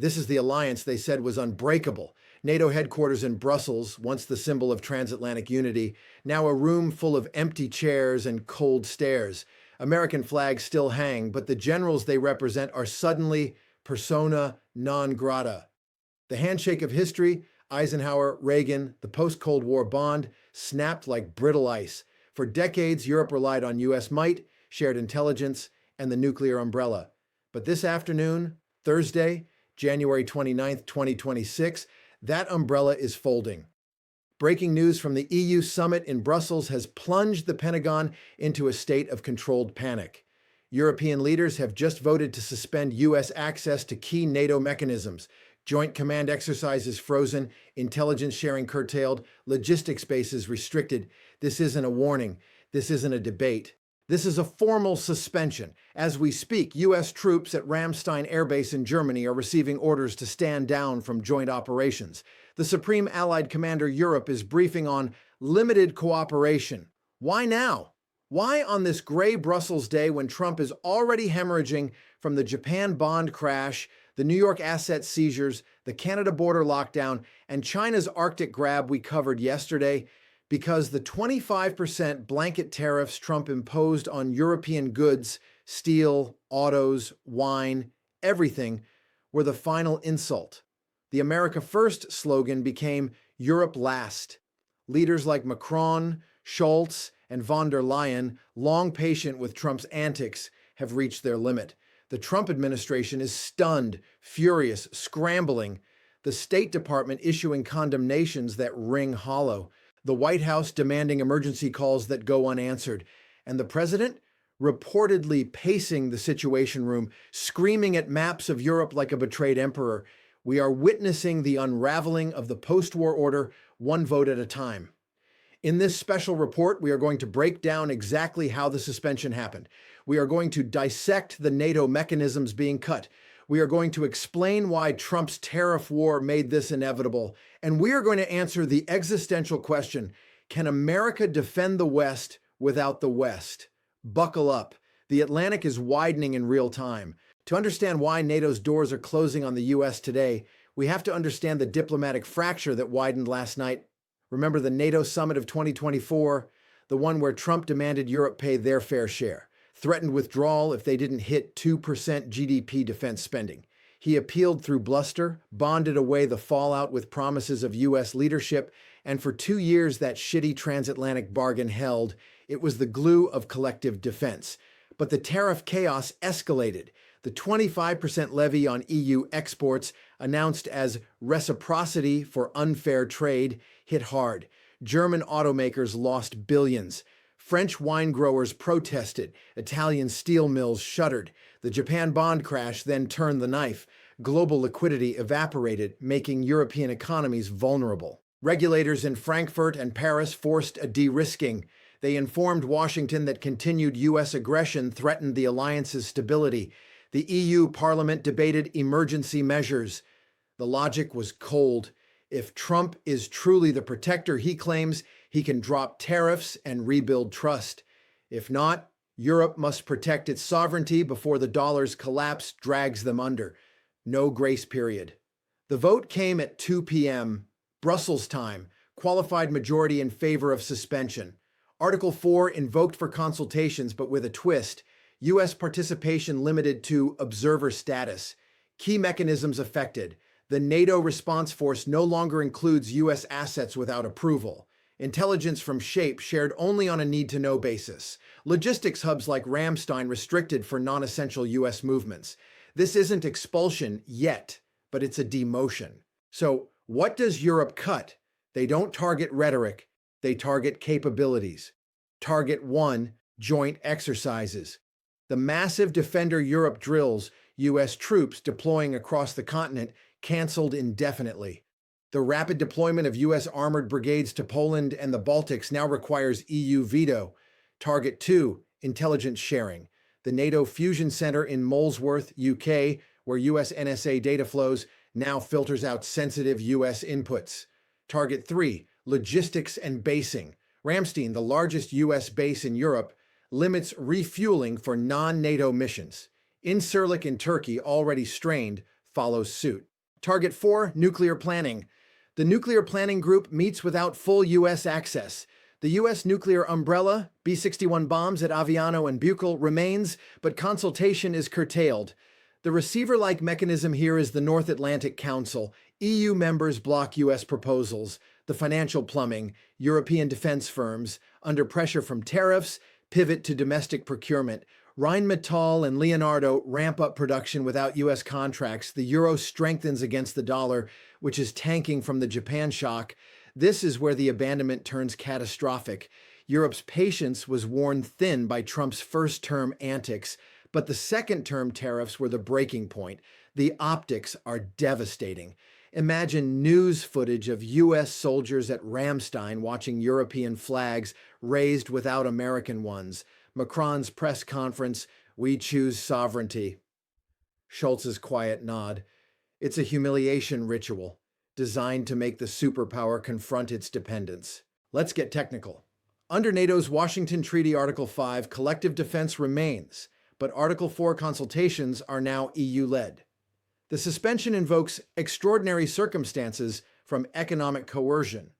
This is the alliance they said was unbreakable. NATO headquarters in Brussels, once the symbol of transatlantic unity, now a room full of empty chairs and cold stares. American flags still hang, but the generals they represent are suddenly persona non grata. The handshake of history, Eisenhower, Reagan, the post-Cold War bond, snapped like brittle ice. For decades, Europe relied on U.S. might, shared intelligence, and the nuclear umbrella. But this afternoon, Thursday, January 29, 2026, that umbrella is folding. Breaking news from the EU summit in Brussels has plunged the Pentagon into a state of controlled panic. European leaders have just voted to suspend U.S. access to key NATO mechanisms. Joint command exercises frozen, intelligence sharing curtailed, logistics bases restricted. This isn't a warning. This isn't a debate. This is a formal suspension. As we speak, U.S. troops at Ramstein Air Base in Germany are receiving orders to stand down from joint operations. The Supreme Allied Commander Europe is briefing on limited cooperation. Why now? Why on this gray Brussels day when Trump is already hemorrhaging from the Japan bond crash, the New York asset seizures, the Canada border lockdown, and China's Arctic grab we covered yesterday? Because the 25% blanket tariffs Trump imposed on European goods, steel, autos, wine, everything, were the final insult. The America First slogan became Europe Last. Leaders like Macron, Scholz, and von der Leyen, long patient with Trump's antics, have reached their limit. The Trump administration is stunned, furious, scrambling. The State Department issuing condemnations that ring hollow. The White House demanding emergency calls that go unanswered, and the president reportedly pacing the Situation Room, screaming at maps of Europe like a betrayed emperor. We are witnessing the unraveling of the post-war order, one vote at a time. In this special report, we are going to break down exactly how the suspension happened. We are going to dissect the NATO mechanisms being cut. We are going to explain why Trump's tariff war made this inevitable. And we are going to answer the existential question, can America defend the West without the West? Buckle up. The Atlantic is widening in real time. To understand why NATO's doors are closing on the U.S. today, we have to understand the diplomatic fracture that widened last night. Remember the NATO summit of 2024, the one where Trump demanded Europe pay their fair share, threatened withdrawal if they didn't hit 2% GDP defense spending. He appealed through bluster, bonded away the fallout with promises of U.S. leadership, and for 2 years that shitty transatlantic bargain held. It was the glue of collective defense. But the tariff chaos escalated. The 25% levy on EU exports, announced as reciprocity for unfair trade, hit hard. German automakers lost billions. French wine growers protested. Italian steel mills shuttered. The Japan bond crash then turned the knife. Global liquidity evaporated, making European economies vulnerable. Regulators in Frankfurt and Paris forced a de-risking. They informed Washington that continued U.S. aggression threatened the alliance's stability. The EU Parliament debated emergency measures. The logic was cold. If Trump is truly the protector he claims, he can drop tariffs and rebuild trust. If not, Europe must protect its sovereignty before the dollar's collapse drags them under. No grace period. The vote came at 2 p.m. Brussels time, qualified majority in favor of suspension. Article 4 invoked for consultations, but with a twist. U.S. participation limited to observer status. Key mechanisms affected. The NATO response force no longer includes U.S. assets without approval. Intelligence from SHAPE shared only on a need-to-know basis. Logistics hubs like Ramstein restricted for non-essential U.S. movements. This isn't expulsion yet, but it's a demotion. So what does Europe cut? They don't target rhetoric. They target capabilities. Target 1, joint exercises. The massive Defender Europe drills, U.S. troops deploying across the continent, canceled indefinitely. The rapid deployment of U.S. armored brigades to Poland and the Baltics now requires EU veto. Target 2, intelligence sharing. The NATO Fusion Center in Molesworth, UK, where U.S. NSA data flows, now filters out sensitive U.S. inputs. Target 3, logistics and basing. Ramstein, the largest U.S. base in Europe, limits refueling for non-NATO missions. Incirlik in Turkey, already strained, follows suit. Target 4, nuclear planning. The Nuclear Planning Group meets without full U.S. access. The U.S. nuclear umbrella, B-61 bombs at Aviano and Buccal, remains, but consultation is curtailed. The receiver-like mechanism here is the North Atlantic Council. EU members block U.S. proposals. The financial plumbing, European defense firms, under pressure from tariffs, pivot to domestic procurement. Rheinmetall and Leonardo ramp up production without U.S. contracts. The euro strengthens against the dollar, which is tanking from the Japan shock. This is where the abandonment turns catastrophic. Europe's patience was worn thin by Trump's first-term antics, but the second-term tariffs were the breaking point. The optics are devastating. Imagine news footage of U.S. soldiers at Ramstein watching European flags raised without American ones. Macron's press conference, "We choose sovereignty." Scholz's quiet nod. It's a humiliation ritual, designed to make the superpower confront its dependence. Let's get technical. Under NATO's Washington Treaty Article 5, collective defense remains, but Article 4 consultations are now EU-led. The suspension invokes extraordinary circumstances from economic coercion.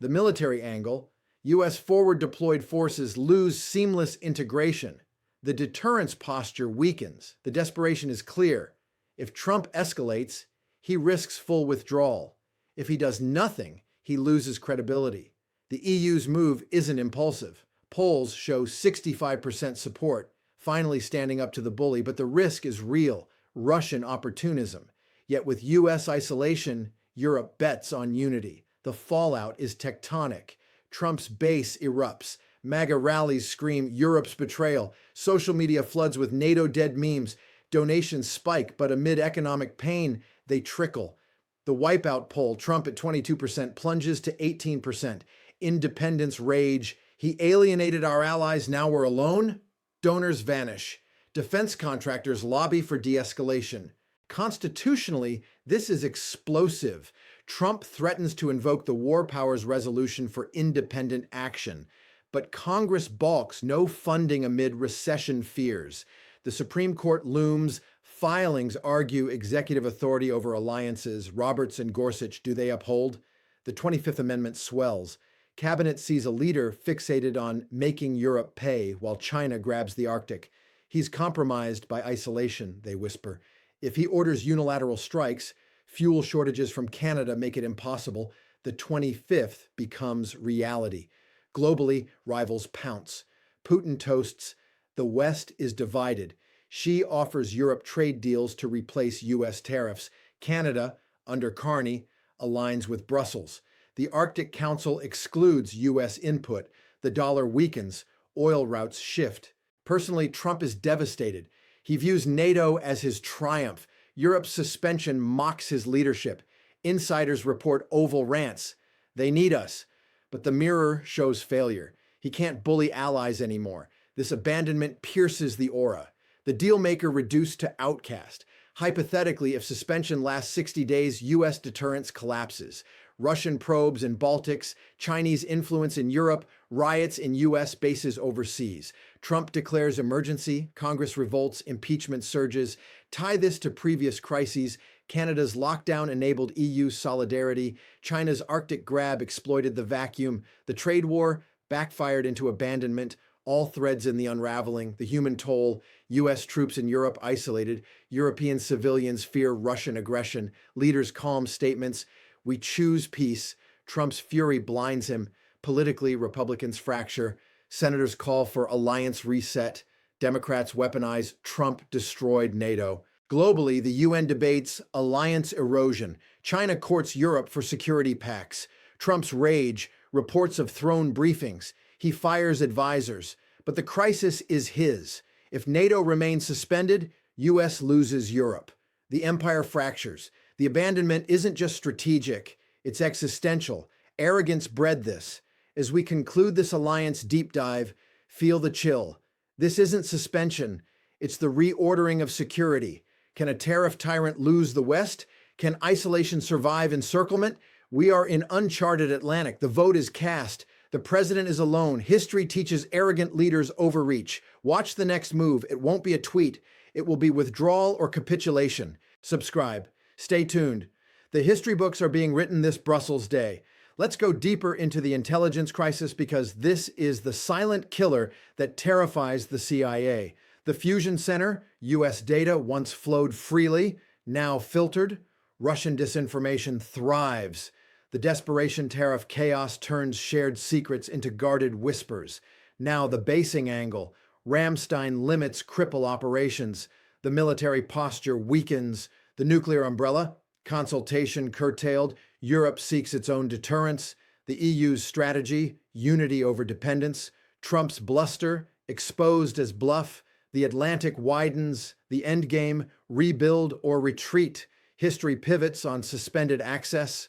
The military angle, U.S. forward-deployed forces lose seamless integration. The deterrence posture weakens. The desperation is clear. If Trump escalates, he risks full withdrawal. If he does nothing, he loses credibility. The EU's move isn't impulsive. Polls show 65% support, finally standing up to the bully, but the risk is real, Russian opportunism. Yet with U.S. isolation, Europe bets on unity. The fallout is tectonic. Trump's base erupts. MAGA rallies scream Europe's betrayal. Social media floods with NATO dead memes. Donations spike, but amid economic pain, they trickle. The wipeout poll, Trump at 22%, plunges to 18%. Independents rage. He alienated our allies, now we're alone? Donors vanish. Defense contractors lobby for de-escalation. Constitutionally, this is explosive. Trump threatens to invoke the War Powers Resolution for independent action. But Congress balks, no funding amid recession fears. The Supreme Court looms. Filings argue executive authority over alliances. Roberts and Gorsuch, do they uphold? The 25th Amendment swells. Cabinet sees a leader fixated on making Europe pay while China grabs the Arctic. He's compromised by isolation, they whisper. If he orders unilateral strikes, fuel shortages from Canada make it impossible. The 25th becomes reality. Globally, rivals pounce. Putin toasts, the West is divided. Xi offers Europe trade deals to replace U.S. tariffs. Canada, under Carney, aligns with Brussels. The Arctic Council excludes U.S. input. The dollar weakens. Oil routes shift. Personally, Trump is devastated. He views NATO as his triumph. Europe's suspension mocks his leadership. Insiders report oval rants. They need us. But the mirror shows failure. He can't bully allies anymore. This abandonment pierces the aura. The dealmaker reduced to outcast. Hypothetically, if suspension lasts 60 days, U.S. deterrence collapses. Russian probes in Baltics, Chinese influence in Europe, riots in U.S. bases overseas. Trump declares emergency, Congress revolts, impeachment surges. Tie this to previous crises. Canada's lockdown enabled EU solidarity. China's Arctic grab exploited the vacuum. The trade war backfired into abandonment. All threads in the unraveling. The human toll. U.S. troops in Europe isolated. European civilians fear Russian aggression. Leaders' calm statements. We choose peace. Trump's fury blinds him. Politically, Republicans fracture. Senators call for alliance reset. Democrats weaponize Trump destroyed NATO. Globally, the UN debates alliance erosion. China courts Europe for security pacts. Trump's rage, reports of throne briefings. He fires advisors. But the crisis is his. If NATO remains suspended, US loses Europe. The empire fractures. The abandonment isn't just strategic, it's existential. Arrogance bred this. As we conclude this alliance deep dive, feel the chill. This isn't suspension, it's the reordering of security. Can a tariff tyrant lose the West? Can isolation survive encirclement? We are in uncharted Atlantic. The vote is cast. The president is alone. History teaches arrogant leaders overreach. Watch the next move. It won't be a tweet. It will be withdrawal or capitulation. Subscribe. Stay tuned. The history books are being written this Brussels day. Let's go deeper into the intelligence crisis because this is the silent killer that terrifies the CIA. The Fusion Center, US data once flowed freely, now filtered. Russian disinformation thrives. The desperation tariff chaos turns shared secrets into guarded whispers. Now the basing angle. Ramstein limits cripple operations. The military posture weakens. The nuclear umbrella. Consultation curtailed. Europe seeks its own deterrence. The EU's strategy. Unity over dependence. Trump's bluster. Exposed as bluff. The Atlantic widens. The endgame. Rebuild or retreat. History pivots on suspended access.